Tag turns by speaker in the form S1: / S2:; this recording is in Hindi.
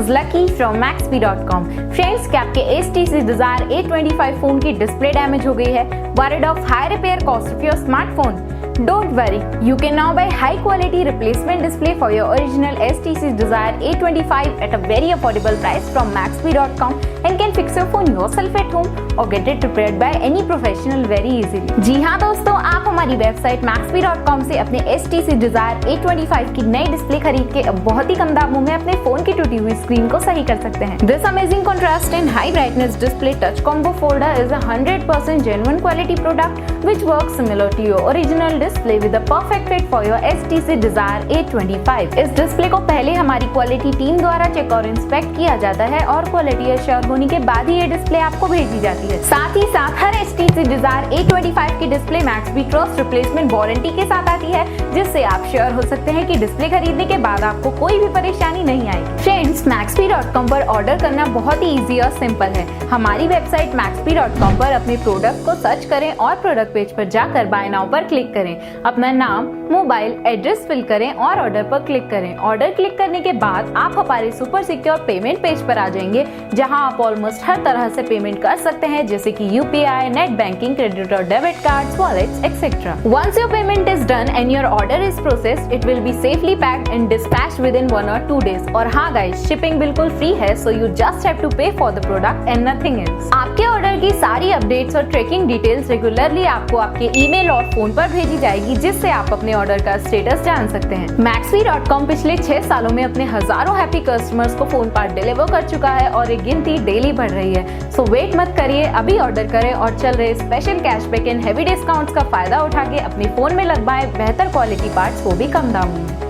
S1: was Lucky from Maxbhi.com. Friends, क्या आपके HTC Desire A25 फोन की डिस्प्ले डैमेज हो गई है? Worried of high repair cost of your smartphone? Don't worry, you can now buy high quality replacement display for your original HTC Desire A25 at a very affordable price from Maxbhi.com and can fix your phone yourself at home or get it repaired by any professional very easily. जी हाँ दोस्तों, आप हमारी वेबसाइट Maxbhi.com से अपने HTC Desire A25 की नई डिस्प्ले खरीद के अब बहुत ही कम दामों में अपने फोन की टूटी हुई स्क्रीन को सही कर सकते हैं। This amazing contrast and high brightness display touch combo folder is a 100% genuine quality product which works similar to your original display with a perfect fit for your HTC Desire A25. इस डिस्प्ले को पहले हमारी क्वालिटी टीम द्वारा चेक और इंस्पेक्ट किया जाता है और क्वालिटी एश्योर होने के बाद ही ये डिस्प्ले आपको भेजी जाती है। साथ ही साथ हर HTC Desire A25 की display Maxbhi cross replacement warranty के साथ आती है, जिससे आप श्योर हो सकते हैं कि डिस्प्ले खरीदने के बाद आपको कोई भी परेशानी नहीं आएगी। फ्रेंड्स, Maxbhi.com पर ऑर्डर करना बहुत ही इजी और सिंपल है। हमारी वेबसाइट Maxbhi.com पर अपने प्रोडक्ट को सर्च करें और प्रोडक्ट पेज पर जाकर बाय नाउ पर क्लिक करें। अपना नाम, मोबाइल एड्रेस फिल करें और ऑर्डर पर क्लिक करें। ऑर्डर क्लिक करने के बाद आप हमारे सुपर सिक्योर पेमेंट पेज पर आ जाएंगे, जहां आप ऑलमोस्ट हर तरह से पेमेंट कर सकते हैं, जैसे कि UPI, नेट बैंकिंग, क्रेडिट और debit cards, wallets etcetera. Once your payment is done and your order is processed, it will be safely packed and dispatched within 1 or 2 days. और हाँ गाइस, शिपिंग बिल्कुल फ्री है, so you just have to pay for the product and nothing else. आपके ऑर्डर की सारी अपडेट्स और ट्रैकिंग डिटेल्स रेगुलरली आपको आपके ईमेल और फोन पर भेजी जाएगी, जिससे आप अपने ऑर्डर का स्टेटस जान सकते हैं। Maxbhi.com पिछले 6 सालों में अपने हजारों हैप्पी कस्टमर्स को फोन पार्ट डिलीवर कर चुका है और ये गिनती डेली बढ़ रही है। सो वेट मत करिए, अभी ऑर्डर करें और चल रहे special cashback and heavy discounts का फायदा उठा के अपने फोन में लगवाएं बेहतर क्वालिटी पार्ट्स, वो भी कम दामों में।